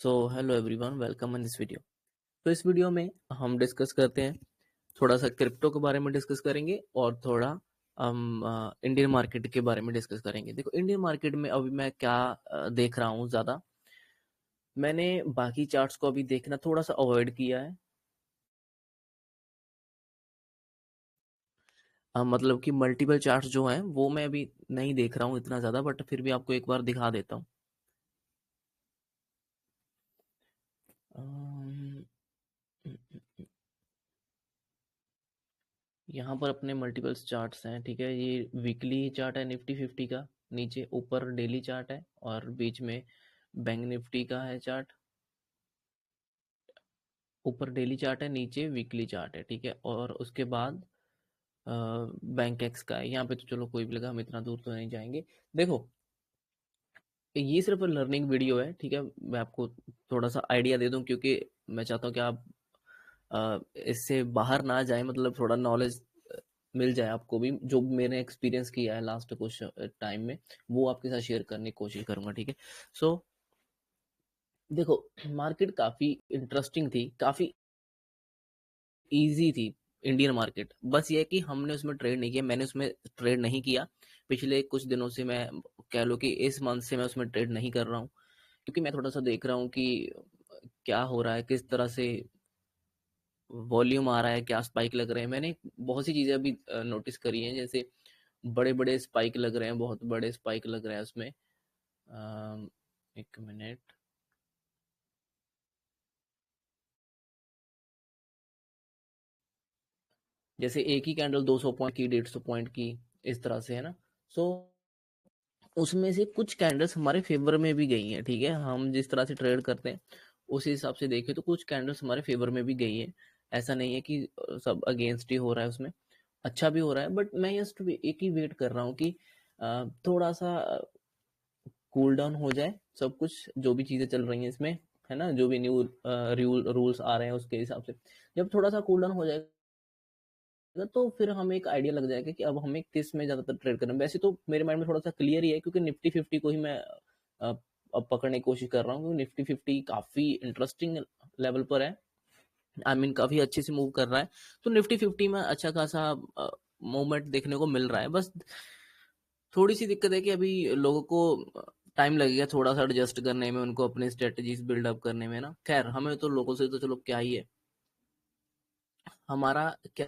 So hello everyone, welcome in this video. तो इस video में हम डिस्कस करते हैं, थोड़ा सा क्रिप्टो के बारे में डिस्कस करेंगे और थोड़ा हम इंडियन मार्केट के बारे में डिस्कस करेंगे। देखो, इंडियन मार्केट में अभी मैं क्या देख रहा हूँ, ज़्यादा मैंने बाकी चार्ट्स को अभी देखना थोड़ा सा अवॉइड किया है। मतलब कि मल्टीपल चार्ट्स जो हैं वो मैं अभी नहीं देख रहा हूँ इतना ज़्यादा, बट फिर भी आपको एक बार दिखा देता हूँ। अम, यहाँ पर अपने मल्टीपल्स चार्ट्स हैं, ठीक है। ये वीकली चार्ट है निफ्टी 50 का, नीचे ऊपर डेली चार्ट है और बीच में बैंक निफ्टी का है चार्ट। ऊपर डेली चार्ट है, नीचे वीकली चार्ट है, ठीक है। और उसके बाद बैंक एक्स का है। यहाँ पे तो चलो कोई भी लगा, हम इतना दूर तो नहीं जाएंगे। देखो, ये सिर्फ लर्निंग वीडियो है, ठीक है। मैं आपको थोड़ा सा आइडिया दे दूं, क्योंकि मैं चाहता हूँ कि आप इससे बाहर ना जाए, मतलब थोड़ा नॉलेज मिल जाए आपको भी। जो मैंने एक्सपीरियंस किया है लास्ट कुछ टाइम में, वो आपके साथ शेयर करने की कोशिश करूंगा, ठीक है। सो देखो, मार्केट काफ़ी इंटरेस्टिंग थी, काफ़ी इजी थी इंडियन मार्केट। बस ये है कि हमने उसमें ट्रेड नहीं किया, मैंने उसमें ट्रेड नहीं किया। पिछले कुछ दिनों से, मैं कह लो कि इस मंथ से मैं उसमें ट्रेड नहीं कर रहा हूँ, क्योंकि मैं थोड़ा सा देख रहा हूँ कि क्या हो रहा है, किस तरह से वॉल्यूम आ रहा है, क्या स्पाइक लग रहे हैं। मैंने बहुत सी चीज़ें अभी नोटिस करी हैं, जैसे बड़े बड़े स्पाइक लग रहे हैं, बहुत बड़े स्पाइक लग रहे हैं उसमें। एक मिनट। जैसे एक ही कैंडल 200 पॉइंट की, 150 पॉइंट की, इस तरह से है ना। सो उसमें से कुछ कैंडल्स हमारे फेवर में भी गई हैं, ठीक है। हम जिस तरह से ट्रेड करते हैं उस हिसाब से देखें तो कुछ कैंडल्स हमारे फेवर में भी गई हैं। ऐसा नहीं है कि सब अगेंस्ट ही हो रहा है, उसमें अच्छा भी हो रहा है। बट मैं जस्ट एक ही वेट कर रहा हूँ कि थोड़ा सा कूल डाउन हो जाए सब कुछ, जो भी चीज़ें चल रही हैं इसमें, है ना। जो भी न्यू रूल्स आ रहे हैं उसके हिसाब से जब थोड़ा सा कूल डाउन हो जाएगा, तो फिर हमें एक आइडिया लग जाएगा कि अब हमें किस में ज़्यादातर ट्रेड करना है। वैसे तो मेरे माइंड में थोड़ा सा क्लियर ही है, क्योंकि निफ्टी 50 को ही मैं अब पकड़ने की कोशिश कर रहा हूँ, क्योंकि निफ्टी 50 काफ़ी इंटरेस्टिंग लेवल पर है। आई मीन काफ़ी अच्छे से मूव कर रहा है। तो निफ्टी 50 में अच्छा खासा मूवमेंट देखने को मिल रहा है। बस थोड़ी सी दिक्कत है कि अभी लोगों को टाइम लगेगा थोड़ा सा एडजस्ट करने में, उनको अपनी स्ट्रेटजीज बिल्डअप करने में ना। खैर, हमें तो लोगों से तो चलो क्या ही है, हमारा क्या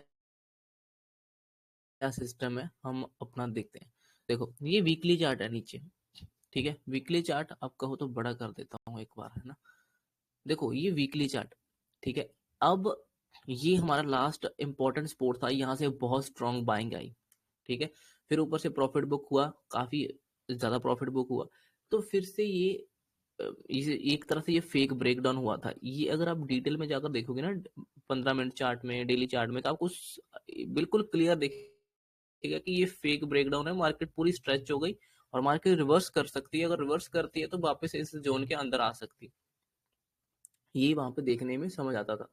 क्या सिस्टम है हम अपना देखते हैं। देखो, ये वीकली चार्ट है नीचे, ठीक है। वीकली चार्ट आप कहो तो बड़ा कर देता हूँ एक बार, है ना। देखो, ये वीकली चार्ट, ठीक है। अब ये हमारा लास्ट इंपॉर्टेंट सपोर्ट था, यहाँ से बहुत स्ट्रॉन्ग बाइंग आई, ठीक है। फिर ऊपर से प्रॉफिट बुक हुआ, काफी ज्यादा प्रॉफिट बुक हुआ। तो फिर से ये एक तरह से ये फेक ब्रेकडाउन हुआ था। ये अगर आप डिटेल में जाकर देखोगे ना, 15 मिनट चार्ट में, डेली चार्ट में, तो आपको बिल्कुल क्लियर दिखेगा कि ये फेक ब्रेकडाउन है। मार्केट पूरी स्ट्रेच हो गई और मार्केट रिवर्स कर सकती है। अगर रिवर्स करती है तो वापस इस जोन के अंदर आ सकती है। ये वहां पे देखने में समझ आता था।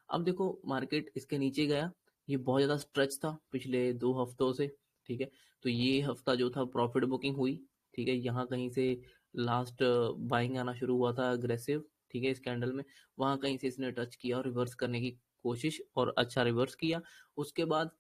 अब देखो, मार्केट इसके नीचे गया। ये बहुत ज़्यादा स्ट्रेच था पिछले 2 हफ्तों से, ठीक है। तो ये हफ्ता जो था प्रॉफिट बुकिंग हुई, ठीक है। यहाँ कहीं से लास्ट बाइंग आना शुरू हुआ था अग्रेसिव, ठीक है, इस कैंडल में। वहाँ कहीं से इसने टच किया और रिवर्स करने की कोशिश, और अच्छा रिवर्स किया। उसके बाद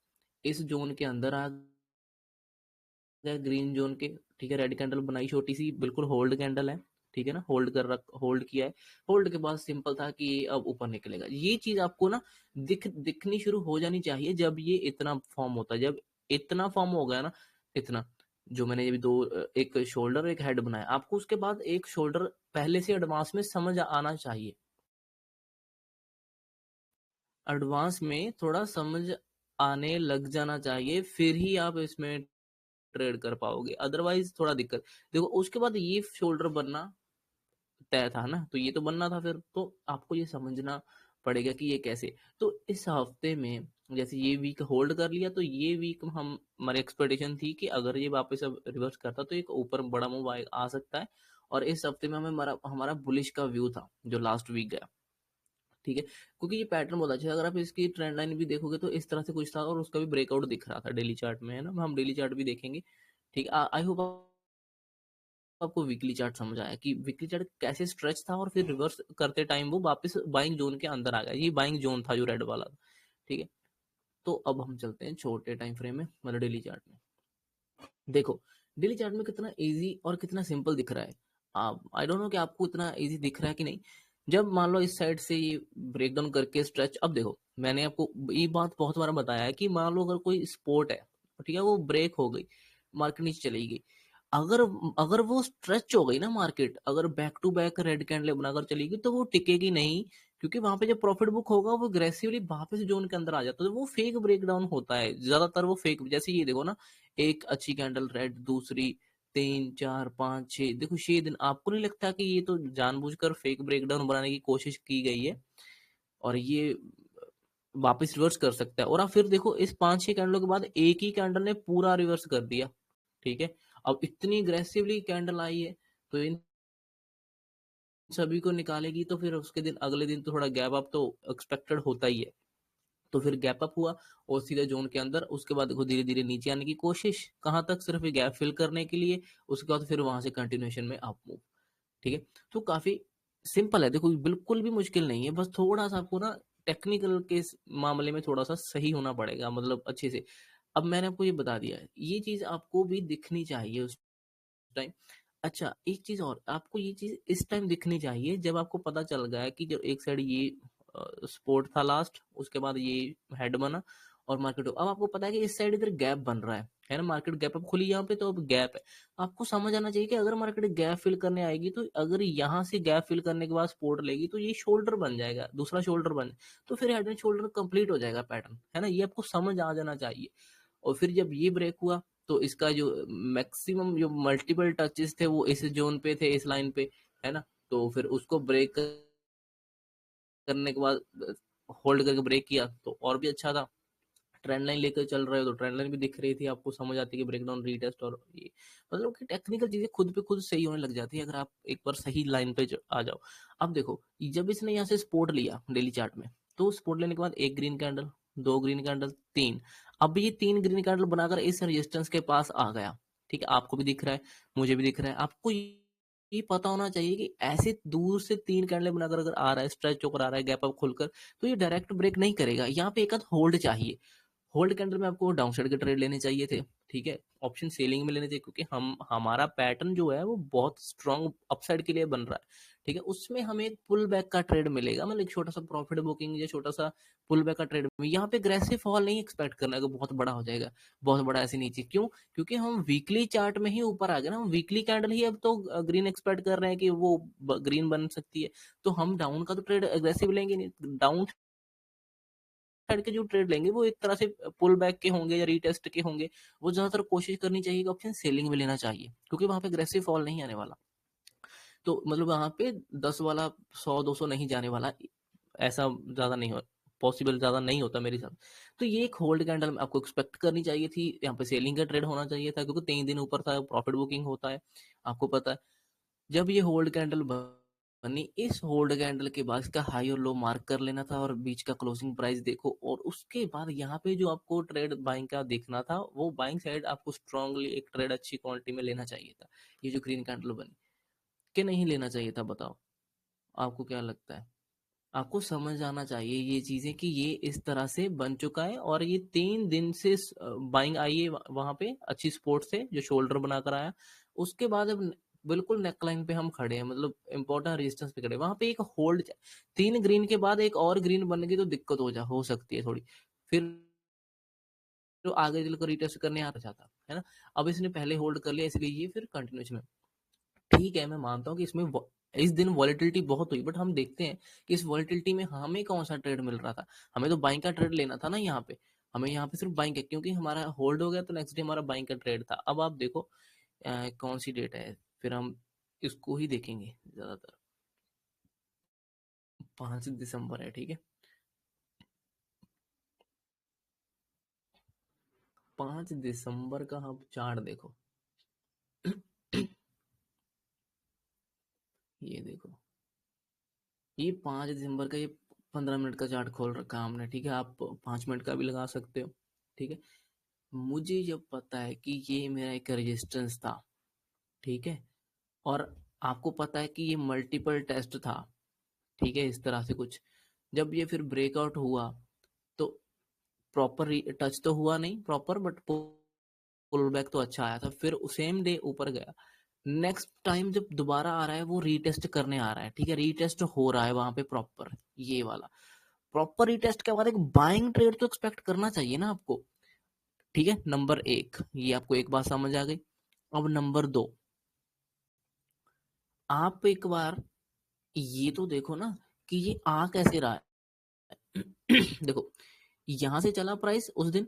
इस जोन के अंदर आ गया, ग्रीन जोन के, ठीक है। रेड कैंडल बनाई छोटी सी, बिल्कुल होल्ड कैंडल है, ठीक है ना। होल्ड किया है। होल्ड के बाद सिंपल था कि ये अब ऊपर निकलेगा। ये चीज आपको ना दिखनी शुरू हो जानी चाहिए जब ये इतना फॉर्म होता है। जब इतना फॉर्म हो गया ना, इतना, जो मैंने ये दो, एक शोल्डर एक हेड बनाया, आपको उसके बाद एक शोल्डर पहले से एडवांस में समझ आना चाहिए। एडवांस में थोड़ा समझ आने लग जाना चाहिए, फिर ही आप इसमें ट्रेड कर पाओगे, अदरवाइज थोड़ा दिक्कत। देखो, उसके बाद ये शोल्डर बनना तय था ना, तो ये तो बनना था। फिर तो आपको ये समझना पड़ेगा कि ये कैसे। तो इस हफ्ते में जैसे ये वीक होल्ड कर लिया, तो ये वीक हम, हमारी एक्सपेक्टेशन थी कि अगर ये वापस अब रिवर्स करता तो एक ऊपर बड़ा मूव आ सकता है। और इस हफ्ते में हमें हमारा हमारा बुलिश का व्यू था जो लास्ट वीक गया, ठीक है। क्योंकि ये पैटर्न बहुत अच्छा है। अगर आप इसकी ट्रेंड लाइन भी देखोगे तो इस तरह से कुछ था, और उसका भी ब्रेकआउट दिख रहा था डेली चार्ट में, है ना। हम डेली चार्ट भी देखेंगे, ठीक है। आई होप आपको वीकली चार्ट समझ आया कि वीकली चार्ट कैसे स्ट्रेच था और फिर रिवर्स करते टाइम वो वापस बाइंग जोन के अंदर आ गया। ये बाइंग जोन था जो रेड वाला था, ठीक है। तो अब हम चलते हैं छोटे टाइम फ्रेम में, मतलब डेली चार्ट में। देखो डेली चार्ट में कितना इजी और कितना सिंपल दिख रहा है। आप आई डोंट नो कि आपको इतना इजी दिख रहा है कि नहीं। जब मान लो इस साइड से ये ब्रेक डाउन करके स्ट्रेच, अब देखो मैंने आपको ये बात बहुत बार बताया है कि मान लो अगर कोई स्पोर्ट है, ठीक है, वो ब्रेक हो गई, मार्केट नीचे चली गई, अगर अगर वो स्ट्रेच हो गई ना मार्केट, अगर back to back red candle बनाकर चलेगी तो वो टिकेगी नहीं, क्योंकि वहां पे जब प्रॉफिट बुक होगा वो अग्रेसिवली वापस जोन के अंदर आ जाता है, तो वो फेक ब्रेकडाउन होता है ज्यादातर। वो फेक, जैसे ये देखो ना, एक अच्छी कैंडल रेड, दूसरी, तीन, चार, पांच, छह, देखो 6 दिन। आपको नहीं लगता कि ये तो जानबूझकर फेक ब्रेकडाउन बनाने की कोशिश की गई है और ये वापस रिवर्स कर सकता है? और आप फिर देखो इस 5-6 कैंडलों के बाद एक ही कैंडल ने पूरा रिवर्स कर दिया, ठीक है। अब इतनी अग्रेसिवली कैंडल आई है, तो इन सभी को निकालेगी, तो फिर उसके दिन अगले दिन तो थोड़ा गैप अप तो एक्सपेक्टेड होता ही है। तो फिर गैप अप हुआ और सीधे जोन के अंदर, उसके बाद देखो धीरे धीरे नीचे आने की कोशिश, कहाँ तक, सिर्फ गैप फिल करने के लिए। उसके बाद फिर वहां से कंटिन्यूएशन में अप मूव, ठीक है। तो काफी सिंपल है, देखो बिल्कुल भी मुश्किल नहीं है, बस थोड़ा सा आपको ना टेक्निकल के मामले में थोड़ा सा सही होना पड़ेगा, मतलब अच्छे से। अब मैंने आपको ये बता दिया है, ये चीज आपको भी दिखनी चाहिए उस टाइम। अच्छा एक चीज और, आपको ये चीज इस टाइम दिखनी चाहिए जब आपको पता चल गया है कि जो एक साइड ये स्पोर्ट था लास्ट, उसके बाद ये हेड बना और मार्केट, अब आपको पता है कि इस साइड इधर गैप बन रहा है ना, मार्केट गैप अप खुली यहाँ पे, तो अब गैप है। आपको समझ आना चाहिए कि अगर मार्केट गैप फिल करने आएगी, तो अगर यहाँ से गैप फिल करने के बाद सपोर्ट लेगी, तो ये शोल्डर बन जाएगा, दूसरा शोल्डर बन, तो फिर हेड एंड शोल्डर कंप्लीट हो जाएगा पैटर्न, है ना, ये आपको समझ आ जाना चाहिए। और फिर जब ये ब्रेक हुआ, तो इसका जो मैक्सिमम जो मल्टीपल टचेस थे वो इस जोन पे थे, इस लाइन पे, है ना। तो फिर उसको ब्रेक करने के बाद होल्ड करके ब्रेक किया तो और भी अच्छा था। ट्रेंड लाइन लेकर चल रहे हो तो ट्रेंड लाइन भी दिख रही थी, आपको समझ आती है कि ब्रेकडाउन, रीटेस्ट, और ये मतलब कि टेक्निकल चीजें खुद पे खुद सही होने लग जाती है अगर आप एक बार सही लाइन पे आ जाओ। अब देखो जब इसने यहाँ से सपोर्ट लिया डेली चार्ट में, तो सपोर्ट लेने के बाद एक ग्रीन कैंडल, दो ग्रीन कैंडल, तीन, अब ये तीन ग्रीन कैंडल बनाकर इस रेजिस्टेंस के पास आ गया, ठीक है। आपको भी दिख रहा है, मुझे भी दिख रहा है, आपको ये पता होना चाहिए कि ऐसे दूर से तीन कैंडल बनाकर अगर आ रहा है, स्ट्रेच होकर आ रहा है, गैप अप खुलकर, तो ये डायरेक्ट ब्रेक नहीं करेगा, यहाँ पे एक आध होल्ड चाहिए। होल्ड के अंदर में आपको डाउन साइड के ट्रेड लेने चाहिए थे, ठीक है, ऑप्शन सेलिंग में लेने चाहिए, क्योंकि हम हमारा पैटर्न जो है वो बहुत स्ट्रॉन्ग अपसाइड के लिए बन रहा है, ठीक है। उसमें हमें एक पुल बैक का ट्रेड मिलेगा, मतलब एक छोटा सा प्रॉफिट बुकिंग या छोटा सा पुल बैक का ट्रेड में, यहाँ पे ग्रेसिव फॉल नहीं एक्सपेक्ट करना है कि बहुत बड़ा हो जाएगा, बहुत बड़ा ऐसे नीचे, क्यों? क्योंकि हम वीकली चार्ट में ही ऊपर आ गए ना, हम वीकली कैंडल ही अब तो ग्रीन एक्सपेक्ट कर रहे हैं कि वो ग्रीन बन सकती है, तो हम डाउन का तो ट्रेड अग्रेसिव लेंगे नहीं, डाउन साइड के जो ट्रेड लेंगे वो एक तरह से पुल बैक के होंगे या रीटेस्ट के होंगे। वो ज्यादातर कोशिश करनी चाहिए कि ऑप्शन सेलिंग में लेना चाहिए, क्योंकि वहां पे अग्रेसिव फॉल नहीं आने वाला, तो मतलब वहां पे 10 वाला 100-200 नहीं जाने वाला, ऐसा ज्यादा नहीं हो पॉसिबल, ज्यादा नहीं होता मेरे हिसाब। तो ये एक होल्ड कैंडल आपको एक्सपेक्ट करनी चाहिए थी, यहाँ पे सेलिंग का ट्रेड होना चाहिए था, क्योंकि 3 दिन ऊपर था, प्रॉफिट बुकिंग होता है, आपको पता है। जब ये होल्ड कैंडल बनी, इस होल्ड कैंडल के बाद इसका हाई और लो मार्क कर लेना था, और बीच का क्लोजिंग प्राइस देखो, और उसके बाद यहाँ पे जो आपको ट्रेड बाइंग का देखना था, वो बाइंग साइड आपको स्ट्रांगली एक ट्रेड अच्छी क्वांटिटी में लेना चाहिए था। ये जो ग्रीन कैंडल बनी, कि नहीं लेना चाहिए था, बताओ आपको क्या लगता है? आपको समझ आना चाहिए ये चीजें कि ये इस तरह से बन चुका है, और ये 3 दिन से बाइंग आई है वहां पे, अच्छी सपोर्ट से जो शोल्डर बनाकर आया, उसके बाद अब बिल्कुल नेकलाइन पे हम खड़े हैं, मतलब इंपॉर्टेंट रेजिस्टेंस पे खड़े हैं। वहां पे एक होल्ड, 3 ग्रीन के बाद एक और ग्रीन बन गई तो दिक्कत हो सकती है थोड़ी, फिर तो आगे चलकर रिटेस्ट करने आ जाता है ना। अब इसने पहले होल्ड कर लिया, इसलिए ये फिर कंटिन्यूएशन में, ठीक है, मैं मानता हूँ कि इसमें इस दिन वॉलेटिलिटी बहुत हुई, बट हम देखते हैं कि इस वॉलेटिलिटी में हमें कौन सा ट्रेड मिल रहा था। हमें तो बाइंग का ट्रेड लेना था ना यहाँ पे, हमें यहाँ पे सिर्फ बाइंग है, क्योंकि हमारा होल्ड हो गया तो नेक्स्ट डे हमारा बाइंग का ट्रेड था। अब आप देखो कौन सी डेट है, फिर हम इसको ही देखेंगे ज्यादातर। 5 दिसंबर है, ठीक है, 5 दिसंबर का आप चार्ट देखो। ये देखो, ये 5 दिसंबर का, ये 15 मिनट का चार्ट खोल रखा है हमने, ठीक है, आप 5 मिनट का भी लगा सकते हो, ठीक है। मुझे जब पता है कि ये मेरा एक रेजिस्टेंस था, ठीक है, और आपको पता है कि ये मल्टीपल टेस्ट था, ठीक है, इस तरह से कुछ। जब ये फिर ब्रेकआउट हुआ तो प्रॉपर टच तो हुआ नहीं प्रॉपर, बट पुल बैक तो अच्छा आया था, फिर सेम डे ऊपर गया। नेक्स्ट टाइम जब दोबारा आ रहा है वो रीटेस्ट करने आ रहा है, ठीक है, रीटेस्ट हो रहा है वहां पे प्रॉपर, ये वाला प्रॉपर रीटेस्ट के बाद एक बाइंग ट्रेड तो एक्सपेक्ट करना चाहिए ना आपको, ठीक है। नंबर एक, ये आपको एक बात समझ आ गई। अब नंबर दो, आप एक बार ये तो देखो ना कि ये आ कैसे रहा है। देखो, यहां से चला प्राइस उस दिन,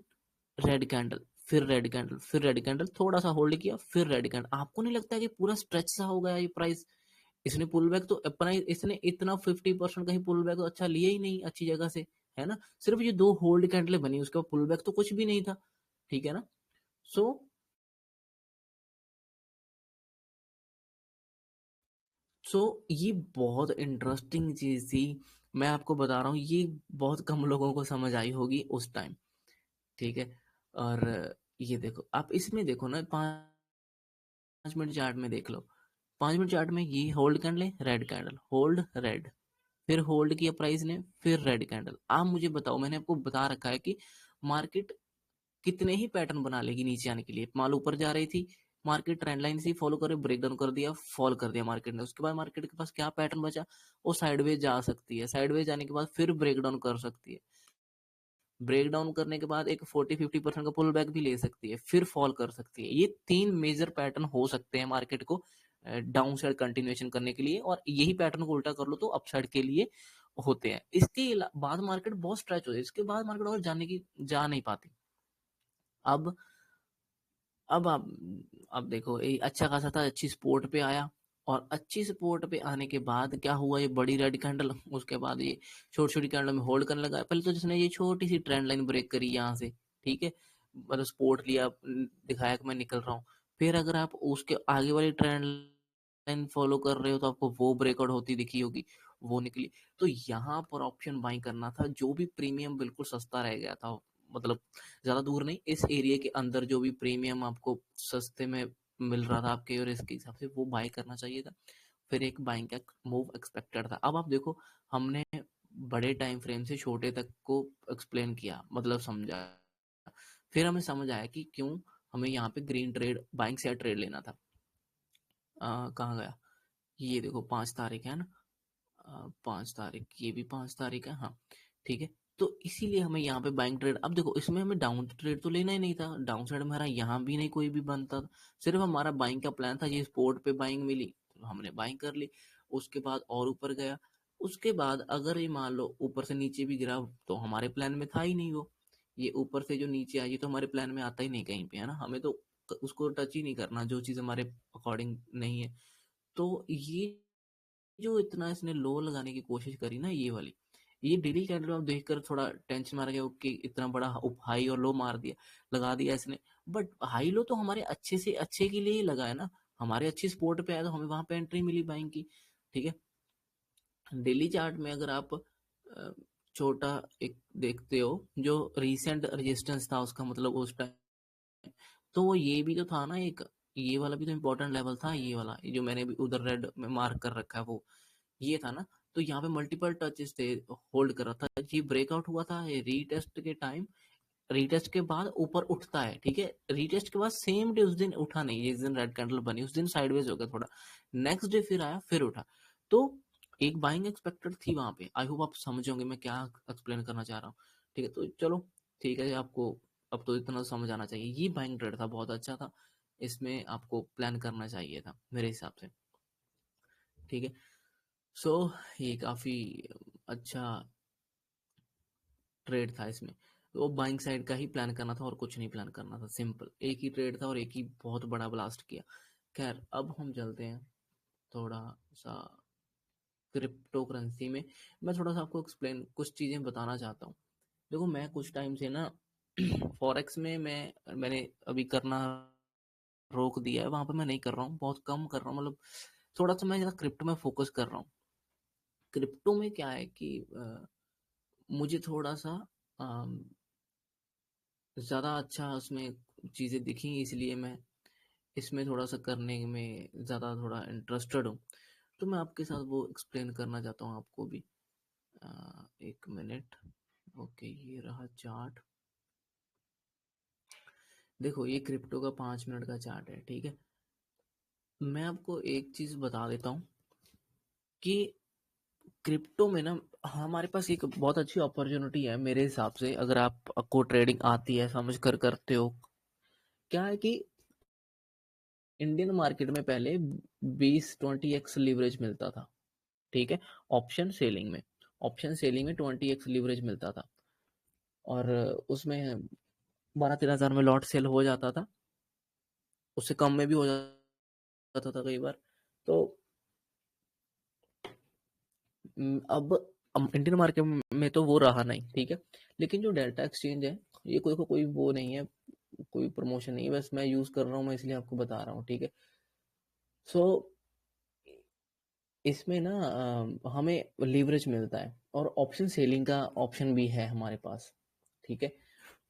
रेड कैंडल, फिर रेड कैंडल, फिर रेड कैंडल, थोड़ा सा होल्ड किया, फिर रेड कैंडल। आपको नहीं लगता है कि पूरा स्ट्रेच सा हो गया ये प्राइस? इसने पुल बैक तो अपना, इसने इतना 50% कहीं पुल बैक तो अच्छा लिया ही नहीं अच्छी जगह से, है ना। सिर्फ ये दो होल्ड कैंडल बनी, उसके बाद पुल बैक तो कुछ भी नहीं था, ठीक है ना। सो सो ये बहुत इंटरेस्टिंग चीज थी, मैं आपको बता रहा हूँ, ये बहुत कम लोगों को समझ आई होगी उस टाइम, ठीक है। और ये देखो, आप इसमें देखो ना, 5 मिनट चार्ट में देख लो, 5 मिनट चार्ट में ये होल्ड कैंडल है, रेड कैंडल, होल्ड, रेड, फिर होल्ड किया प्राइस ने, फिर रेड कैंडल। आप मुझे बताओ, मैंने आपको बता रखा है कि मार्केट कितने ही पैटर्न बना लेगी नीचे आने के लिए। माल ऊपर जा रही थी, मार्केट ट्रेंड लाइन से फॉलो करे, ब्रेक डाउन कर दिया, फॉल कर दिया मार्केट ने, उसके बाद मार्केट के पास क्या पैटर्न बचा, वो साइडवेज जा सकती है, साइडवेज जाने के बाद फिर ब्रेक डाउन कर सकती है, ब्रेक डाउन करने के बाद एक 40-50% का पुल बैक भी ले सकती है, फिर फॉल कर सकती है। ये तीन मेजर पैटर्न हो सकते हैं मार्केट को डाउन साइड कंटिन्यूएशन करने के लिए, और यही पैटर्न को उल्टा कर लो तो अपसाइड के लिए होते हैं। इसके बाद मार्केट बहुत स्ट्रेच होती है, इसके बाद मार्केट और जाने की जा नहीं पाती। अब अब आप अब देखो, ये अच्छा खासा था, अच्छी सपोर्ट पे आया, और अच्छी सपोर्ट पे आने के बाद क्या हुआ, ये बड़ी रेड कैंडल, उसके बाद ये छोटी छोटी कैंडल में होल्ड करने लगा। पहले तो जिसने ये छोटी सी ट्रेंड लाइन ब्रेक करी यहाँ से, ठीक है, मतलब सपोर्ट लिया, दिखाया कि मैं निकल रहा हूँ, फिर अगर आप उसके आगे वाली ट्रेंड लाइन फॉलो कर रहे हो तो आपको वो ब्रेकआउट होती दिखी होगी, वो निकली। तो यहाँ पर ऑप्शन बाइंग करना था, जो भी प्रीमियम बिल्कुल सस्ता रह गया था, मतलब ज्यादा दूर नहीं, इस एरिया के अंदर जो भी प्रीमियम आपको सस्ते में मिल रहा था आपके और इसके हिसाब से, वो बाय करना चाहिए था। फिर एक बाइंग का मूव एक्सपेक्टेड था। अब आप देखो, हमने बड़े टाइम फ्रेम से छोटे तक को एक्सप्लेन किया, मतलब समझा, फिर हमें समझ आया कि क्यों हमें यहाँ पे ग्रीन ट्रेड बाइंग से ट्रेड लेना था। कहाँ गया, ये देखो 5 तारीख है ना, 5 तारीख, ये भी 5 तारीख है, हाँ, ठीक है। तो इसीलिए हमें यहाँ पे बाइंग ट्रेड, अब देखो इसमें हमें डाउन ट्रेड तो लेना ही नहीं था, डाउन साइड हमारा यहाँ भी नहीं कोई भी बनता था, सिर्फ हमारा बाइंग का प्लान था, ये स्पोर्ट पे बाइंग मिली तो हमने बाइंग कर ली, उसके बाद और ऊपर गया, उसके बाद अगर ये मान लो ऊपर से नीचे भी गिरा तो हमारे प्लान में था ही नहीं वो, ये ऊपर से जो नीचे आई तो हमारे प्लान में आता ही नहीं कहीं पे, है ना, हमें तो उसको टच ही नहीं करना जो चीज़ हमारे अकॉर्डिंग नहीं है। तो ये जो इतना इसने लो लगाने की कोशिश करी ना, ये वाली, ये डेली कैंडल आप देखकर थोड़ा टेंशन मार गया कि इतना बड़ा हाई और लो मार दिया, लगा दिया इसने। बट हाई लो तो हमारे अच्छे से अच्छे के लिए ही लगा है ना, हमारे अच्छी सपोर्ट पे आया तो हमें वहां पे एंट्री मिली बाइंग की, ठीक है। डेली चार्ट में अगर आप छोटा एक देखते हो, जो रीसेंट रेजिस्टेंस था उसका, मतलब उस टाइम, तो वो ये भी तो था ना एक, ये वाला भी तो इम्पोर्टेंट लेवल था, ये वाला, ये जो मैंने भी उधर रेड में मार्क कर रखा है वो, ये था ना। तो यहाँ पे मल्टीपल टचेस थे, होल्ड कर रहा था, ये ब्रेकआउट हुआ था, ये रीटेस्ट के टाइम, रीटेस्ट के बाद ऊपर उठता है, ठीक है, रीटेस्ट के बाद सेम डे उस दिन उठा नहीं, जिस दिन रेड कैंडल बनी उस दिन साइडवेज हो गया थोड़ा, नेक्स्ट डे फिर आया, फिर उठा। तो एक बाइंग एक्सपेक्टेड थी वहां पे, आई होप आप समझोगे मैं क्या एक्सप्लेन करना चाह रहा हूँ, ठीक है। तो चलो, ठीक है, आपको अब तो इतना समझ आना चाहिए, ये बाइंग ट्रेड था, बहुत अच्छा था, इसमें आपको प्लान करना चाहिए था मेरे हिसाब से, ठीक है। सो ये काफी अच्छा ट्रेड था इसमें, तो बाइंग साइड का ही प्लान करना था और कुछ नहीं प्लान करना था, सिंपल एक ही ट्रेड था और एक ही बहुत बड़ा ब्लास्ट किया। खैर, अब हम चलते हैं थोड़ा सा क्रिप्टो करेंसी में, मैं थोड़ा सा आपको एक्सप्लेन कुछ चीजें बताना चाहता हूँ। देखो, मैं कुछ टाइम से ना फॉरेक्स में मैंने अभी करना रोक दिया है, वहां पे मैं नहीं कर रहा हूँ, बहुत कम कर रहा हूँ, मतलब थोड़ा सा मैं ज्यादा क्रिप्टो में फोकस कर रहा हूँ। क्रिप्टो में क्या है कि मुझे थोड़ा सा ज्यादा अच्छा उसमें चीजें दिखी, इसलिए मैं इसमें थोड़ा-सा करने में ज़्यादा थोड़ा इंटरेस्टेड हूँ, तो मैं आपके साथ वो एक्सप्लेन करना चाहता हूँ आपको भी। 1 मिनट। ओके, ये रहा चार्ट। देखो ये क्रिप्टो का 5 मिनट का चार्ट है, ठीक है? मैं आपको एक चीज़ बता देता हूँ कि क्रिप्टो में ना हमारे पास एक बहुत अच्छी अपॉर्चुनिटी है मेरे हिसाब से, अगर आपको ट्रेडिंग आती है, समझ कर करते हो। क्या है कि इंडियन मार्केट में पहले 20-20x लीवरेज मिलता था, ठीक है? ऑप्शन सेलिंग में, ऑप्शन सेलिंग में 20x लीवरेज मिलता था, और उसमें 12-13 हज़ार में लॉट सेल हो जाता था, उससे कम में भी हो जाता था कई बार। तो अब इंडियन मार्केट में तो वो रहा नहीं, ठीक है? लेकिन जो डेल्टा एक्सचेंज है, ये कोई वो नहीं है, कोई प्रमोशन नहीं है, बस मैं यूज कर रहा हूँ, मैं इसलिए आपको बता रहा हूँ, ठीक है? सो इसमें ना हमें लीवरेज मिलता है, और ऑप्शन सेलिंग का ऑप्शन भी है हमारे पास, ठीक है?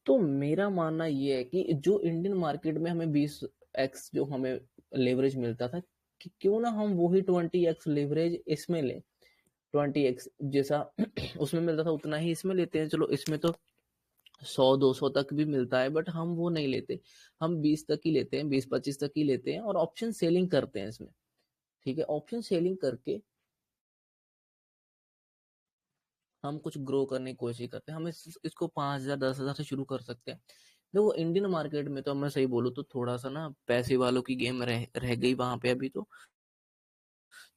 तो मेरा मानना ये है कि जो इंडियन मार्केट में हमें 20x जो हमें लेवरेज मिलता था, कि क्यों ना हम वही 20x लेवरेज इसमें लें। 20x जैसा उसमें मिलता था उतना ही इसमें लेते हैं। चलो इसमें तो 100-200 तक भी मिलता है, बट हम वो नहीं लेते, हम 20 तक ही लेते हैं, 20-25 तक ही लेते हैं, और ऑप्शन सेलिंग करते हैं इसमें, ठीक है? ऑप्शन सेलिंग करके हम कुछ ग्रो करने की कोशिश करते हैं। हम इसको 5,000 10,000 से शुरू कर सकते हैं। देखो इंडियन मार्केट में तो मैं सही बोलूँ तो थोड़ा सा ना पैसे वालों की गेम रह गई वहां पे अभी तो।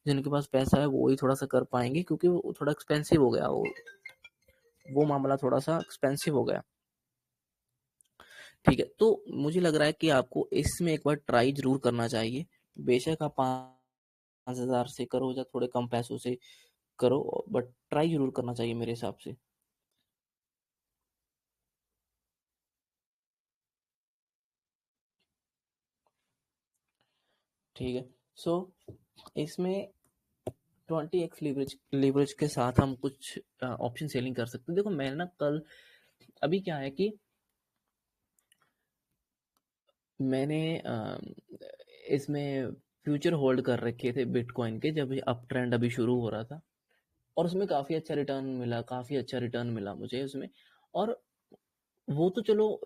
जिनके पास पैसा है वो ही थोड़ा सा कर पाएंगे, क्योंकि वो थोड़ा एक्सपेंसिव हो गया, वो मामला थोड़ा सा एक्सपेंसिव हो गया, ठीक है? तो मुझे लग रहा है कि आपको इसमें एक बार ट्राई जरूर करना चाहिए। बेशक आप 5,000 से करो या थोड़े कम पैसों से करो, बट ट्राई जरूर करना चाहिए मेरे हिसाब से, ठीक है? सो इसमें 20x लीवरेज लीवरेज के साथ हम कुछ ऑप्शन सेलिंग कर सकते हैं। देखो मैंने ना कल, अभी क्या है कि मैंने इसमें फ्यूचर होल्ड कर रखे थे बिटकॉइन के, जब अप ट्रेंड अभी शुरू हो रहा था, और उसमें काफ़ी अच्छा रिटर्न मिला, काफ़ी अच्छा रिटर्न मिला मुझे उसमें। और वो तो चलो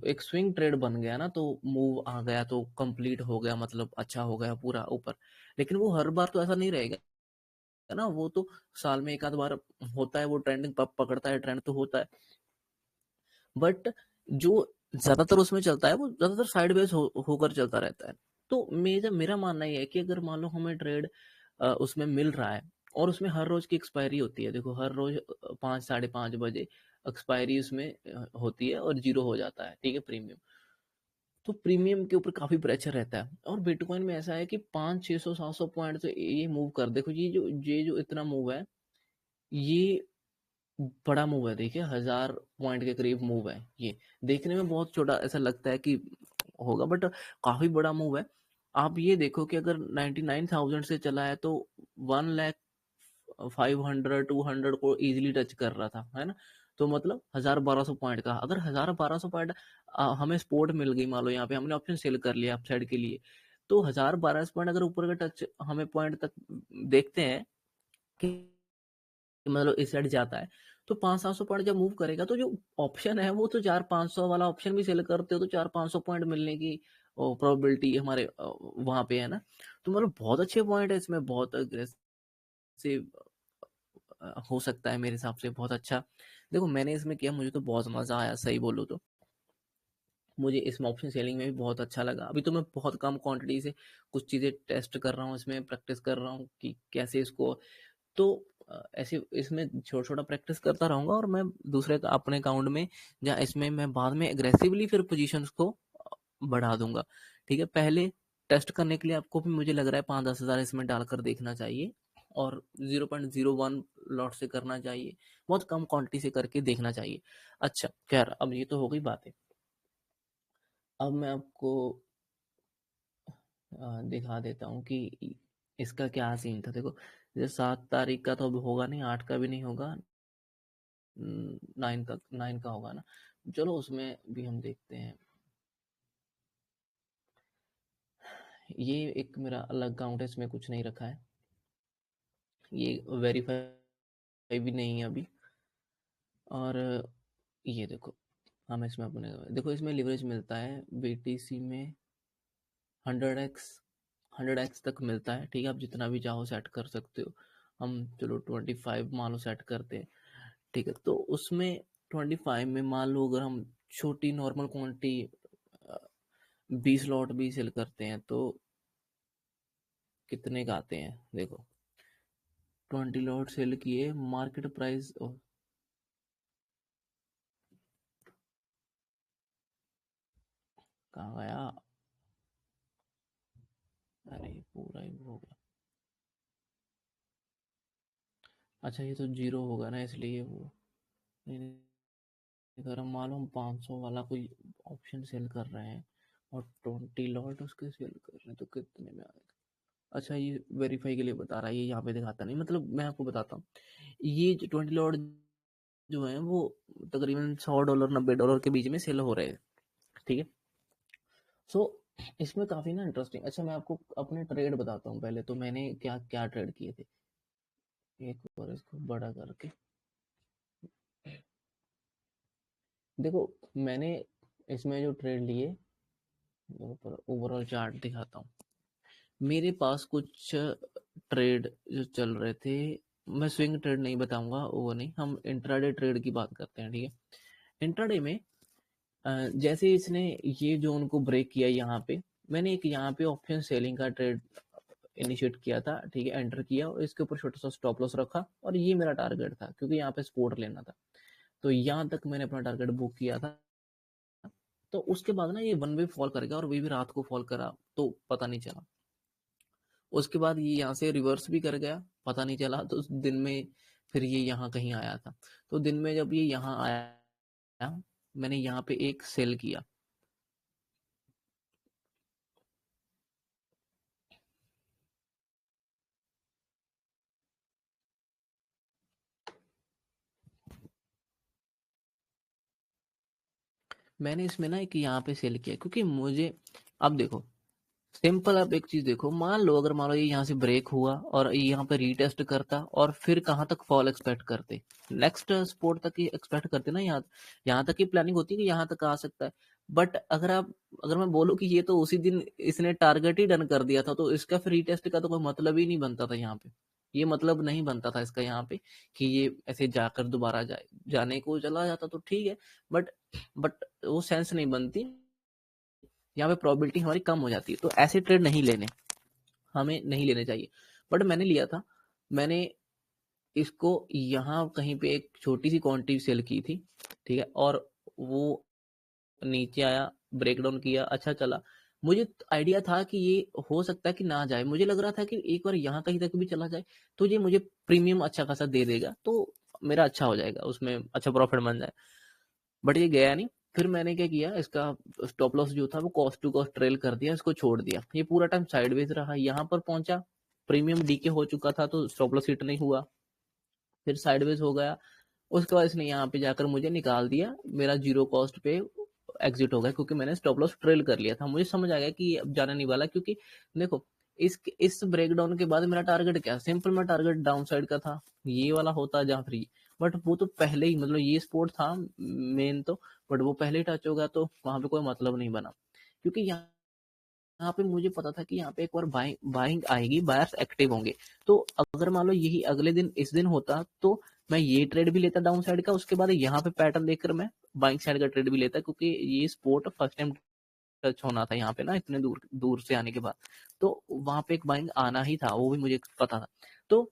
एक स्विंग ट्रेड बन गया ना, तो मूव आ गया तो कंप्लीट हो गया, मतलब अच्छा हो गया पूरा ऊपर। लेकिन वो हर बार तो ऐसा नहीं रहेगा ना, वो तो साल में एक आध बार होता है, वो ट्रेंडिंग पकड़ता है, ट्रेंड तो होता है, बट जो ज्यादातर उसमें चलता है वो ज्यादातर साइडवेज होकर चलता रहता है। तो मेरा मानना ये है कि अगर मान लो हमें ट्रेड उसमें मिल रहा है, और उसमें हर रोज की एक्सपायरी होती है, देखो हर रोज 5 साढ़े 5 बजे एक्सपायरी उसमें होती है, और जीरो हो जाता है, ठीक है, प्रीमियम। तो प्रीमियम के ऊपर काफी प्रेशर रहता है, और बिटकॉइन में ऐसा है कि 500-600 700 पॉइंट तो ये मूव कर, देखो ये जो इतना मूव है, ये बड़ा मूव है, देखिए 1,000 पॉइंट के करीब मूव है ये। देखने में बहुत छोटा ऐसा लगता है कि होगा, बट काफी बड़ा मूव है। आप ये देखो कि अगर 99,000 से चला है, तो 1,05,000200 को इजीली टच कर रहा था, है ना? तो मतलब 1,000-1,200 पॉइंट का, अगर 1,000-1,200 पॉइंट हमें सपोर्ट मिल गई, मान लो यहाँ पे हमने ऑप्शन सेल कर लिया अपसाइड के लिए, तो 1,000-1,200 पॉइंट अगर ऊपर का टच हमें पॉइंट तक देखते हैं कि मतलब इस साइड जाता है, तो 500-700 पॉइंट जब मूव करेगा, तो जो ऑप्शन है वो तो 400-500 वाला ऑप्शन भी सेल करते हो तो 400-500 पॉइंट मिलने की प्रोबेबिलिटी हमारे वहां पे है ना। तो मतलब बहुत अच्छे पॉइंट है इसमें, बहुत अग्रेसिव हो सकता है मेरे हिसाब से, बहुत अच्छा। देखो मैंने इसमें किया, मुझे तो बहुत मजा आया, सही बोलो तो मुझे इसमें ऑप्शन सेलिंग में भी बहुत अच्छा लगा। अभी तो मैं बहुत कम क्वांटिटी से कुछ चीज़ें टेस्ट कर रहा हूँ, इसमें प्रैक्टिस कर रहा हूँ कि कैसे इसको, तो ऐसे इसमें छोटा छोटा प्रैक्टिस करता रहूंगा, और मैं दूसरे अपने अकाउंट में, या इसमें मैं बाद में एग्रेसिवली फिर पोजीशंस को बढ़ा दूंगा, ठीक है? पहले टेस्ट करने के लिए आपको भी मुझे लग रहा है 5-10 हज़ार इसमें डालकर देखना चाहिए, और 0.01 लॉट से करना चाहिए, बहुत कम क्वांटिटी से करके देखना चाहिए। अच्छा खैर, अब ये तो हो गई बातें। अब मैं आपको दिखा देता हूँ कि इसका क्या सीन था। देखो जैसे 7 तारीख का तो अब होगा नहीं, 8 का भी नहीं होगा, 9 का होगा ना। चलो उसमें भी हम देखते हैं। ये एक मेरा अलग अकाउंट है, इसमें कुछ नहीं रखा है, ये वेरीफाई भी नहीं है अभी। और ये देखो, हम इसमें अपने देखो इसमें लिवरेज मिलता है बीटीसी में 100x तक मिलता है, ठीक है। आप जितना भी चाहो सेट कर सकते हो। हम चलो 25 मान लो सेट करते हैं, ठीक है। तो उसमें 25 में मान लो अगर हम छोटी नॉर्मल क्वांटिटी 20 लॉट भी सेल करते हैं तो कितने का आते हैं, देखो 20 लॉट सेल किए, मार्केट प्राइस कहाँ गया, अरे पूरा ही हो गया। अच्छा ये तो जीरो होगा ना, इसलिए वो नहीं, नहीं, अगर हम मान लो हम 500 वाला कोई ऑप्शन सेल कर रहे हैं और 20 लॉट उसके सेल कर रहे हैं तो कितने में आएगा। अच्छा ये वेरीफाई के लिए बता रहा है, ये यहाँ पे दिखाता नहीं, मतलब मैं आपको बताता हूँ। ये जो 20 लॉट जो है वो तकरीबन $100 $90 के बीच में सेल हो रहे हैं, ठीक है। सो इसमें काफी ना इंटरेस्टिंग, अच्छा मैं आपको अपने ट्रेड बताता हूँ पहले, तो मैंने क्या क्या ट्रेड किए थे, एक बार इसको बड़ा करके देखो। मैंने इसमें जो ट्रेड लिए, ओवरऑल चार्ट दिखाता हूँ। मेरे पास कुछ ट्रेड जो चल रहे थे, मैं स्विंग ट्रेड नहीं बताऊंगा, वो नहीं, हम इंट्राडे ट्रेड की बात करते हैं, ठीक है। इंट्राडे में जैसे इसने ये जो उनको ब्रेक किया यहाँ पे, मैंने एक यहाँ पे ऑप्शन सेलिंग का ट्रेड इनिशिएट किया था, ठीक है, एंटर किया और इसके ऊपर छोटा सा स्टॉप लॉस रखा और ये मेरा टारगेट था क्योंकि यहाँ पे सपोर्ट लेना था। तो यहाँ तक मैंने अपना टारगेट बुक किया था। तो उसके बाद ना ये वन वे फॉल करेगा और वही भी रात को फॉल करा तो पता नहीं चला। उसके बाद ये यहाँ से रिवर्स भी कर गया, पता नहीं चला, तो उस दिन में फिर ये यहाँ कहीं आया था। तो दिन में जब ये यहाँ आया, मैंने यहाँ पे एक सेल किया। मैंने इसमें ना एक यहाँ पे सेल किया क्योंकि मुझे, अब देखो सिंपल, आप एक चीज देखो, मान लो ये यहाँ से ब्रेक हुआ और ये यहाँ पे रीटेस्ट करता और फिर कहाँ तक फॉल एक्सपेक्ट करते, नेक्स्ट सपोर्ट तक ही एक्सपेक्ट करते ना, यहाँ यहाँ तक की प्लानिंग होती है कि यहाँ तक आ सकता है। बट अगर मैं बोलूँ कि ये तो उसी दिन इसने टारगेट ही डन कर दिया था तो इसका फिर रीटेस्ट का तो कोई मतलब ही नहीं बनता था यहाँ पे। ये मतलब नहीं बनता था इसका यहाँ पे कि ये ऐसे जाकर दोबारा जाने को चला जाता तो ठीक है। बट बट वो सेंस नहीं बनती, यहाँ पे प्रोबेबिलिटी हमारी कम हो जाती है, तो ऐसे ट्रेड नहीं लेने, हमें नहीं लेने चाहिए। बट मैंने लिया था, मैंने इसको यहाँ कहीं पे एक छोटी सी क्वांटिटी सेल की थी, ठीक है। और वो नीचे आया, ब्रेकडाउन किया, अच्छा चला। मुझे आइडिया था कि ये हो सकता है कि ना जाए, मुझे लग रहा था कि एक बार यहाँ कहीं तक भी चला जाए तो ये मुझे प्रीमियम अच्छा खासा दे देगा, तो मेरा अच्छा हो जाएगा, उसमें अच्छा प्रॉफिट बन जाए। बट ये गया नहीं। फिर मैंने क्या किया, इसका स्टॉप लॉस जो था वो कॉस्ट टू कॉस्ट ट्रेल कर दिया, इसको छोड़ दिया। ये पूरा टाइम साइडवेज रहा, यहाँ पर पहुंचा, प्रीमियम डीके हो चुका था तो स्टॉप लॉस हिट नहीं हुआ, फिर साइडवेज हो गया। उसके बाद इसने यहाँ पे जाकर मुझे निकाल दिया, मेरा जीरो कॉस्ट पे एग्जिट हो गया क्योंकि मैंने स्टॉप लॉस ट्रेल कर लिया था। मुझे समझ आ गया कि अब जाने नहीं वाला, क्योंकि देखो इस ब्रेकडाउन के बाद मेरा टारगेट क्या, सिंपल मेरा टारगेट डाउन साइड का था, ये वाला होता जहाँ फ्री। बट वो तो पहले ही, मतलब ये स्पोर्ट था मेन तो, बट वो पहले ही टच हो गया तो वहां पे कोई मतलब नहीं बना। क्योंकि यहाँ पे मुझे पता था कि यहाँ पे एक बार बाइंग आएगी, बायर्स एक्टिव होंगे। तो अगर मान लो यही अगले दिन इस दिन होता तो मैं ये ट्रेड भी लेता डाउन साइड का, उसके बाद यहाँ पे पैटर्न देखकर मैं बाइंग साइड का ट्रेड भी लेता, क्योंकि ये स्पोर्ट फर्स्ट टाइम टच होना था यहाँ पे ना, इतने दूर दूर से आने के बाद। तो वहां पे एक बाइंग आना ही था, वो भी मुझे पता था। तो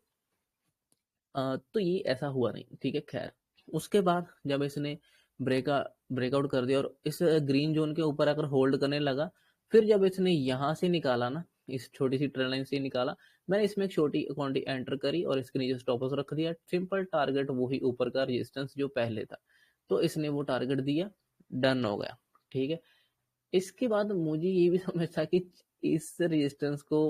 तो ये ऐसा हुआ नहीं, ठीक है, खैर। उसके बाद जब इसने ब्रेकआउट कर दिया और इस ग्रीन जोन के ऊपर आकर होल्ड करने लगा, फिर जब इसने यहाँ से निकाला ना, इस छोटी सी ट्रेंड लाइन से निकाला, मैंने इसमें एक छोटी क्वांटिटी एंटर करी और इसके नीचे स्टॉप लॉस रख दिया। सिंपल टारगेट वही ऊपर का रेजिस्टेंस जो पहले था, तो इसने वो टारगेट दिया, डन हो गया, ठीक है। इसके बाद मुझे ये भी समझ था कि इस रेजिस्टेंस को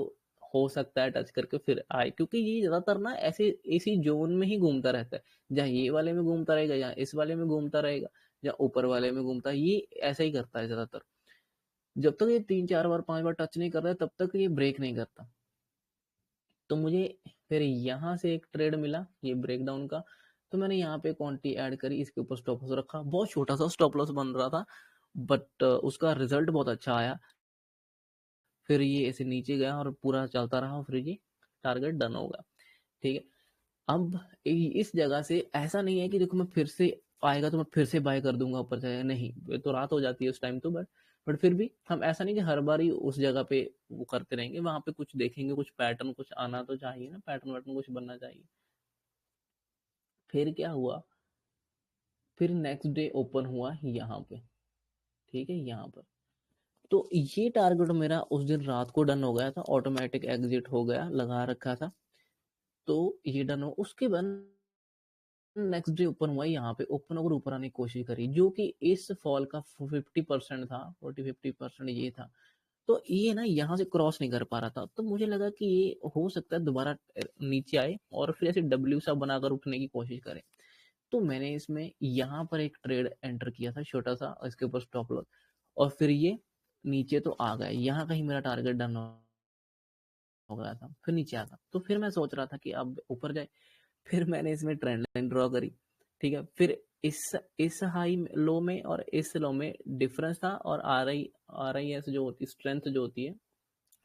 हो सकता है टच करके फिर आए, क्योंकि ये ज्यादातर ना ऐसे इसी जोन में ही घूमता रहता है, जहाँ ये वाले में घूमता रहेगा, जहाँ इस वाले में घूमता रहेगा, जहाँ ऊपर वाले में घूमता है, ये ऐसा ही करता है ज्यादातर। जब तक ये 3-4 बार 5 बार टच नहीं कर रहा है तब तक ये ब्रेक नहीं करता। तो मुझे फिर यहाँ से एक ट्रेड मिला ये ब्रेकडाउन का, तो मैंने यहाँ पे क्वांटिटी ऐड करी, इसके ऊपर स्टॉप लॉस रखा। बहुत छोटा सा स्टॉप लॉस बन रहा था बट उसका रिजल्ट बहुत अच्छा आया। फिर ये ऐसे नीचे गया और पूरा चलता रहा और फिर ये टारगेट डन होगा। ठीक है, अब इस जगह से ऐसा नहीं है कि देखो मैं फिर से आएगा तो मैं फिर से बाय कर दूंगा ऊपर जाएगा, नहीं, तो रात हो जाती है उस टाइम तो। बट फिर भी हम ऐसा नहीं कि हर बार ही उस जगह पे वो करते रहेंगे, वहां पे कुछ देखेंगे, कुछ पैटर्न कुछ आना तो चाहिए ना, पैटर्न वैटर्न कुछ बनना चाहिए। फिर क्या हुआ, फिर नेक्स्ट डे ओपन हुआ यहाँ पे, ठीक है, यहाँ पर। तो ये टारगेट मेरा उस दिन रात को डन हो गया था, ऑटोमेटिक एग्जिट हो गया, लगा रखा था। तो ये डन हो, उसके बाद नेक्स्ट डे ओपन हुआ यहाँ पे, ओपन होकर ऊपर आने की कोशिश करी, जो कि इस फॉल का 50% था, 40-50% ये था। तो ये ना यहाँ से क्रॉस नहीं कर पा रहा था, तो मुझे लगा कि ये हो सकता है दोबारा नीचे आए और फिर ऐसे डब्ल्यू सा बनाकर उठने की कोशिश करे। तो मैंने इसमें यहाँ पर एक ट्रेड एंटर किया था छोटा सा, इसके ऊपर स्टॉप लॉस, और फिर ये नीचे तो आ गया, यहाँ कहीं मेरा टारगेट डन हो गया था, फिर नीचे आ गया। तो फिर मैं सोच रहा था कि अब ऊपर जाए, फिर मैंने इसमें ट्रेंड लाइन ड्रॉ करी। ठीक है, फिर इस हाई लो में और इस लो में डिफरेंस था, और आर आई एस जो होती है, स्ट्रेंथ जो होती है।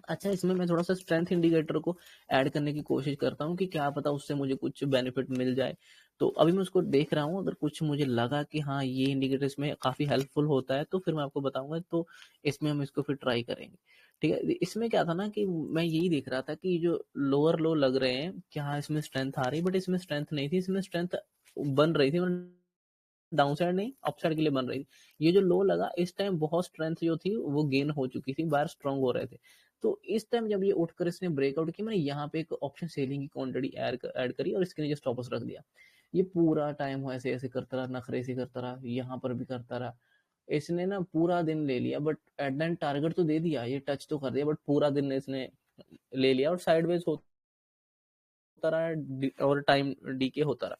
अच्छा, इसमें मैं थोड़ा सा स्ट्रेंथ इंडिकेटर को ऐड करने की कोशिश करता हूँ कि क्या पता उससे मुझे कुछ बेनिफिट मिल जाए। तो अभी मैं उसको देख रहा हूँ, अगर कुछ मुझे लगा कि हाँ ये इंडिकेटर इसमें काफी हेल्पफुल होता है तो फिर मैं आपको बताऊंगा, तो इसमें हम इसको फिर ट्राई करेंगे। ठीक है, इसमें क्या था ना कि मैं यही देख रहा था कि जो लोअर लो लग रहे हैं क्या, हाँ इसमें स्ट्रेंथ आ रही, बट इसमें स्ट्रेंथ नहीं थी, इसमें स्ट्रेंथ बन रही थी, डाउन साइड नहीं अप साइड के लिए बन रही थी। ये जो लो लगा इस टाइम बहुत स्ट्रेंथ जो थी वो गेन हो चुकी थी, बाहर स्ट्रांग हो रहे थे। तो इस टाइम जब ये उठकर इसने ब्रेकआउट किया, मैंने यहाँ पे एक ऑप्शन सेलिंग की क्वांटिटी ऐड करी और इसके नीचे स्टॉप लॉस रख दिया। ये पूरा टाइम ऐसे ऐसे करता रहा, नखरे से करता रहा, यहाँ पर भी करता रहा। इसने ना पूरा दिन ले लिया, but at the end target तो दे दिया, ये टच तो कर दिया, बट पूरा दिन इसने ले लिया और साइडवेज होता रहा और टाइम डीके होता रहा,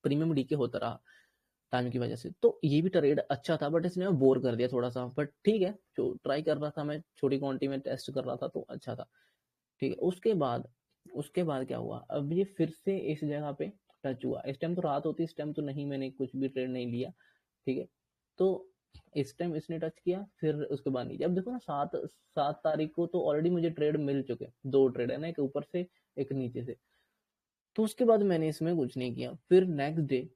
प्रीमियम डीके होता रहा टाइम की वजह से। तो ये भी ट्रेड अच्छा था, बट इसने बोर कर दिया थोड़ा सा, बट ठीक है, जो ट्राई कर रहा था मैं, छोटी क्वांटिटी में टेस्ट कर रहा था तो अच्छा था। ठीक है, उसके बाद क्या हुआ, अब ये फिर से इस जगह पे टच हुआ। इस टाइम तो रात होती, इस टाइम तो नहीं, मैंने कुछ भी ट्रेड नहीं लिया। ठीक है, तो इस टाइम इसने टच किया, फिर उसके बाद नीचे। अब देखो ना, 7 तारीख को तो ऑलरेडी मुझे ट्रेड मिल चुके, 2 ट्रेड है ना, एक ऊपर से एक नीचे से। तो उसके बाद मैंने इसमें कुछ नहीं किया। फिर नेक्स्ट डे,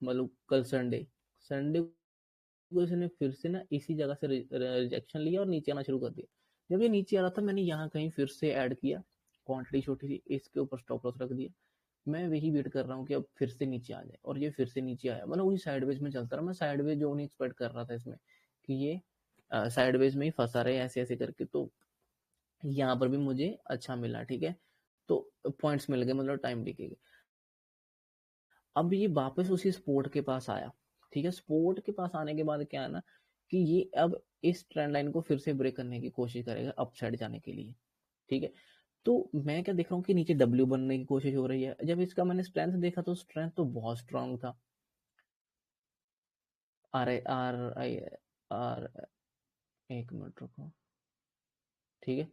मतलब कल संडे, संडे को इसने फिर से ना इसी जगह से रिजेक्शन लिया और नीचे आना शुरू कर दिया। जब ये नीचे आ रहा था, मैंने यहाँ कहीं फिर से ऐड किया क्वांटिटी छोटी सी, इसके ऊपर स्टॉप लॉस रख दिया। मैं वही वेट कर रहा हूँ कि अब फिर से नीचे आ जाए, और ये फिर से नीचे आया, मतलब वही साइडवेज में चलता रहा। मैं साइडवेज जो नहीं एक्सपेक्ट कर रहा था इसमें, कि ये साइडवेज में ही फंसा रहे ऐसे ऐसे करके। तो यहाँ पर भी मुझे अच्छा मिला। ठीक है, तो पॉइंट्स मिल गए, मतलब टाइम टिके। अब ये वापस उसी स्पोर्ट के पास आया। ठीक है, स्पोर्ट के पास आने के बाद क्या है ना, कि ये अब इस ट्रेंड लाइन को फिर से ब्रेक करने की कोशिश करेगा अप साइड जाने के लिए। ठीक है, तो मैं क्या देख रहा हूँ कि नीचे डब्ल्यू बनने की कोशिश हो रही है। जब इसका मैंने स्ट्रेंथ देखा तो स्ट्रेंथ तो बहुत स्ट्रांग था। आर आई आर, एक मिनट रुको। ठीक है,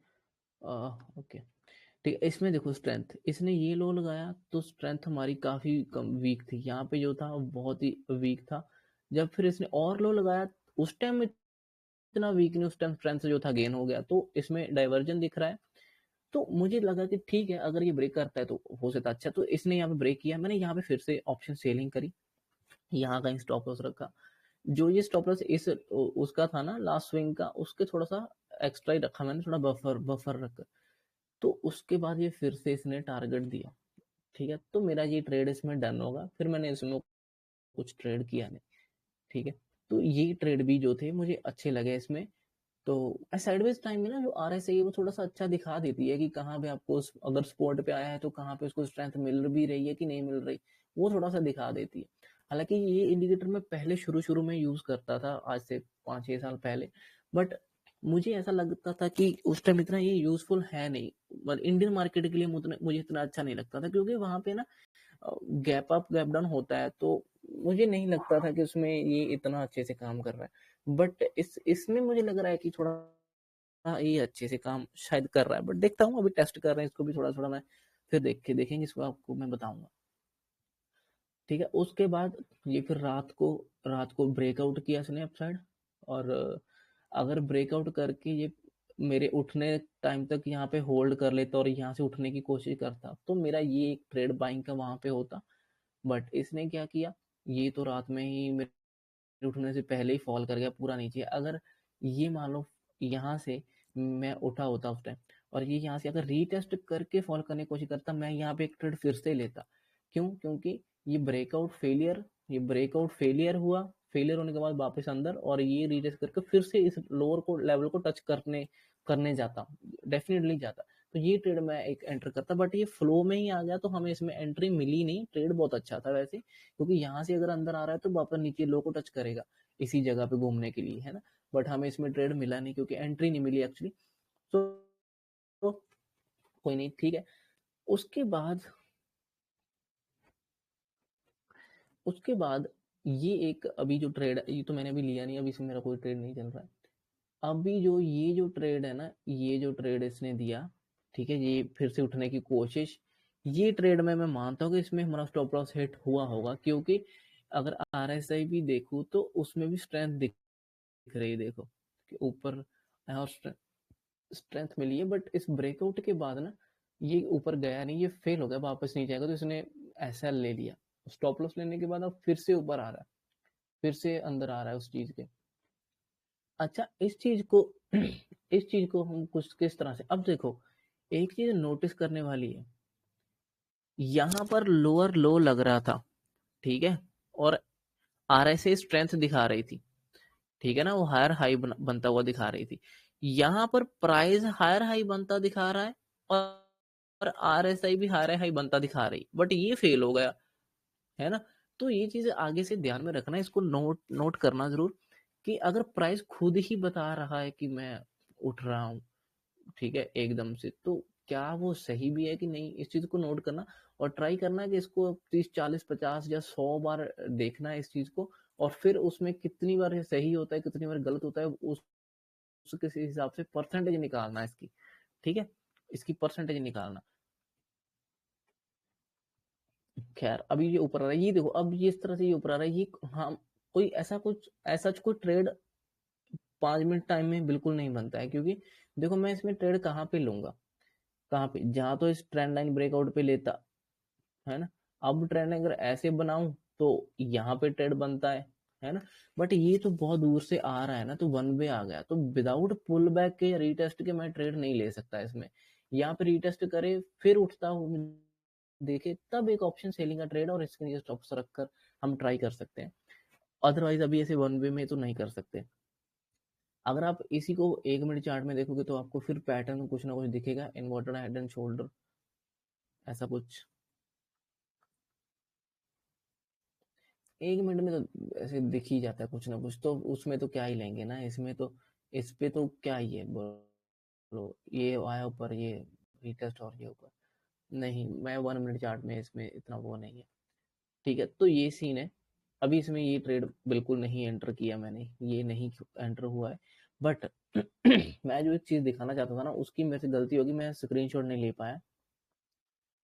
ओके। ठीक है, इसमें देखो स्ट्रेंथ, इसने ये लो लगाया तो स्ट्रेंथ हमारी काफी कम वीक थी, यहाँ पे जो था वो बहुत ही वीक था। जब फिर इसने और लो लगाया, उस टाइम इतना वीक नहीं, उस टाइम स्ट्रेंथ जो था गेन हो गया, तो इसमें डाइवर्जन दिख रहा है। तो मुझे लगा कि ठीक है, अगर ये ब्रेक करता है तो हो सकता है अच्छा। तो इसने यहाँ पे ब्रेक किया, मैंने यहाँ पे फिर से ऑप्शन सेलिंग करी, यहाँ कहीं स्टॉप लॉस रखा। जो ये स्टॉप लॉस इस उसका था ना लास्ट स्विंग का, उसके थोड़ा सा एक्स्ट्रा ही रखा मैंने, थोड़ा बफर बफर रखकर। तो उसके बाद ये फिर से इसने टारगेट दिया। ठीक है, तो मेरा ये ट्रेड इसमें डन होगा, फिर मैंने इसमें कुछ ट्रेड किया नहीं। ठीक है, तो ये ट्रेड भी जो थे मुझे अच्छे लगे इसमें। तो साइडवेज टाइम में ना जो आर एस है वो थोड़ा सा अच्छा दिखा देती है कि कहाँ पे आपको अगर स्पॉट पे आया है तो कहाँ पे उसको स्ट्रेंथ मिल भी रही है कि नहीं मिल रही, वो थोड़ा सा दिखा देती है। हालांकि ये इंडिकेटर मैं पहले शुरू शुरू में यूज करता था, आज से 5-6 साल पहले, बट मुझे ऐसा लगता था कि उस टाइम इतना ये यूजफुल है नहीं, मतलब इंडियन मार्केट के लिए मुझे इतना अच्छा नहीं लगता था, क्योंकि वहां पे ना गैप अप गैप डाउन होता है, तो मुझे नहीं लगता था कि उसमें ये इतना अच्छे से काम कर रहा है। बट इसमें मुझे लग रहा है कि थोड़ा ये अच्छे से काम शायद कर रहा है, बट देखता हूँ, अभी टेस्ट कर रहे हैं इसको भी थोड़ा थोड़ा मैं, फिर देखेंगे इसको, आपको मैं बताऊंगा। ठीक है, उसके बाद ये फिर रात को ब्रेकआउट किया इसने अपसाइड, और अगर ब्रेकआउट करके ये मेरे उठने टाइम तक यहाँ पे होल्ड कर लेता और यहाँ से उठने की कोशिश करता, तो मेरा ये एक ट्रेड बाइंग का वहां पे होता। बट इसने क्या किया, ये तो रात में ही मेरे उठने से पहले ही फॉल कर गया पूरा नीचे। अगर ये मान लो यहाँ से मैं उठा होता उस टाइम, और ये यहाँ से अगर रीटेस्ट करके फॉल करने की कोशिश करता, मैं यहाँ पे एक ट्रेड फिर से लेता। क्यों? क्योंकि ये ब्रेकआउट फेलियर हुआ, फेलियर होने के बाद वापस अंदर, और ये रीटेस्ट करके फिर से इस लोअर को लेवल को टच करने करने जाता, डेफिनेटली जाता। तो ये ट्रेड मैं एक एंटर करता, बट ये फ्लो में ही आ गया, तो हमें इसमें एंट्री मिली नहीं। ट्रेड बहुत अच्छा था वैसे, क्योंकि यहाँ से अगर अंदर आ रहा है तो वापस नीचे लो को टच करेगा इसी जगह पे घूमने के लिए, है ना। बट हमें इसमें ट्रेड मिला नहीं, क्योंकि एंट्री नहीं मिली एक्चुअली। तो कोई नहीं, ठीक है। उसके बाद उसके बाद ये एक अभी जो ट्रेड है, ये तो मैंने अभी लिया नहीं, अभी इसमें मेरा कोई ट्रेड नहीं चल रहा है। अभी जो ये जो ट्रेड है ना, ये जो ट्रेड इसने दिया, ठीक है, ये फिर से उठने की कोशिश, ये ट्रेड में मैं मानता हूँ कि इसमें हमारा स्टॉप लॉस हिट हुआ होगा, क्योंकि अगर आरएसआई भी देखूँ तो उसमें भी स्ट्रेंथ दिख रही है, देखो कि ऊपर और स्ट्रेंथ मिली है। बट इस ब्रेकआउट के बाद ना ये ऊपर गया नहीं, ये फेल हो गया, वापस नहीं जाएगा, तो इसने ऐसा ले लिया। स्टॉप लॉस लेने के बाद अब फिर से ऊपर आ रहा है, फिर से अंदर आ रहा है उस चीज के। अच्छा, इस चीज को हम कुछ किस तरह से, अब देखो, एक चीज नोटिस करने वाली है, यहाँ पर लोअर लो लग रहा था, ठीक है, और आरएसआई स्ट्रेंथ दिखा रही थी, ठीक है ना, वो हायर हाई बनता हुआ दिखा रही थी। यहाँ पर प्राइस हायर हाई बनता दिखा रहा है, और आरएसआई भी हायर हाई बनता दिखा रही, बट ये फेल हो गया, है ना। तो ये चीज आगे से ध्यान में रखना, इसको नोट नोट करना जरूर, कि अगर प्राइस खुद ही बता रहा है कि मैं उठ रहा हूँ, ठीक है, एकदम से, तो क्या वो सही भी है कि नहीं, इस चीज को नोट करना। और ट्राई करना कि इसको 30 40 50 या 100 बार देखना है इस चीज को, और फिर उसमें कितनी बार ये सही होता है, कितनी बार गलत होता है, उसके हिसाब से परसेंटेज निकालना है इसकी, ठीक है, इसकी परसेंटेज निकालना। खैर, अभी ये ऊपर आ रहा है, ये देखो, अब ये इस तरह से ये ऊपर आ रहा है, ये हाँ, कोई ट्रेड 5 मिनट टाइम में बिल्कुल नहीं बनता है, क्योंकि देखो मैं इसमें ट्रेड कहाँ पे लूंगा, कहाँ पे, जहां तो इस ट्रेंड लाइन ब्रेकआउट पे लेता, है ना। अब ट्रेंड अगर ऐसे बनाऊं तो यहाँ पे ट्रेड बनता है ना। बट ये तो बहुत दूर से आ रहा है ना, तो वन वे आ गया, तो विदाउट पुल बैक के या रीटेस्ट के मैं ट्रेड नहीं ले सकता इसमें। यहाँ पे रीटेस्ट करे फिर उठता हूँ देखे, तब एक ऑप्शन सेलिंग का ट्रेड और इसके लिए स्टॉप्स रखकर हम ट्राई कर सकते हैं। अदरवाइज अभी ऐसे वन वे में तो नहीं कर सकते। अगर आप इसी को 1 मिनट चार्ट में देखोगे तो आपको फिर पैटर्न कुछ ना कुछ दिखेगा, इन्वर्टेड हेड एंड शोल्डर, ऐसा कुछ। 1 मिनट में तो ऐसे दिख ही जाता है कुछ ना कुछ, तो उसमें तो क्या ही लेंगे ना, इसमें तो, इस पे तो क्या ही है, बोलो, ये आया ऊपर, ये रिटेस्ट और ये ऊपर, नहीं, मैं 1 मिनट चार्ट में इसमें इतना वो नहीं है। ठीक है, तो ये सीन है। अभी इसमें ये ट्रेड बिल्कुल नहीं एंटर किया मैंने, ये नहीं एंटर हुआ है। बट मैं जो एक चीज दिखाना चाहता था ना, उसकी मेरे से गलती होगी, मैं स्क्रीनशॉट नहीं ले पाया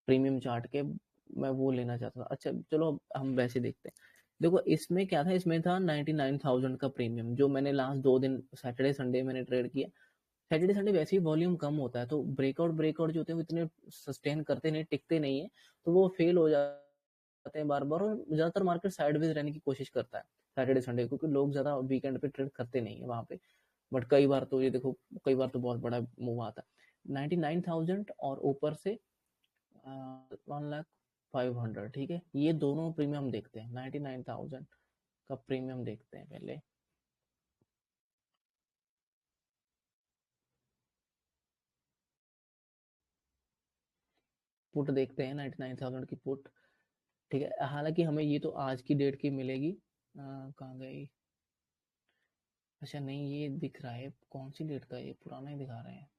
प्रीमियम चार्ट के, मैं वो लेना चाहता था। अच्छा चलो, अब हम वैसे देखते हैं। देखो इसमें क्या था, इसमें था 99,000 का प्रीमियम, जो मैंने लास्ट 2 दिन सैटरडे संडे मैंने ट्रेड किया। सैटरडे संडे वैसे ही वॉल्यूम कम होता है, तो ब्रेकआउट ब्रेकआउट जो होते हैं वो इतने सस्टेन करते नहीं, टिकते नहीं है, तो वो फेल हो जाते हैं बार बार, और ज्यादातर मार्केट साइडवेज रहने की कोशिश करता है सैटरडे संडे, क्योंकि लोग ज्यादा वीकेंड पे ट्रेड करते नहीं है वहां पे। बट कई बार तो ये देखो, कई बार तो बहुत बड़ा मूव आता है 99,000 और ऊपर से 1,05,000, ठीक है, ये दोनों प्रीमियम देखते हैं, 99,000 का प्रीमियम देखते हैं पहले। पुट देखते हैं 99,000 की पुट, ठीक है, हालांकि हमें ये तो आज की डेट की मिलेगी। कहाँ गई, अच्छा नहीं, ये दिख रहा है कौन सी डेट का, ये पुराना ही दिखा रहे हैं।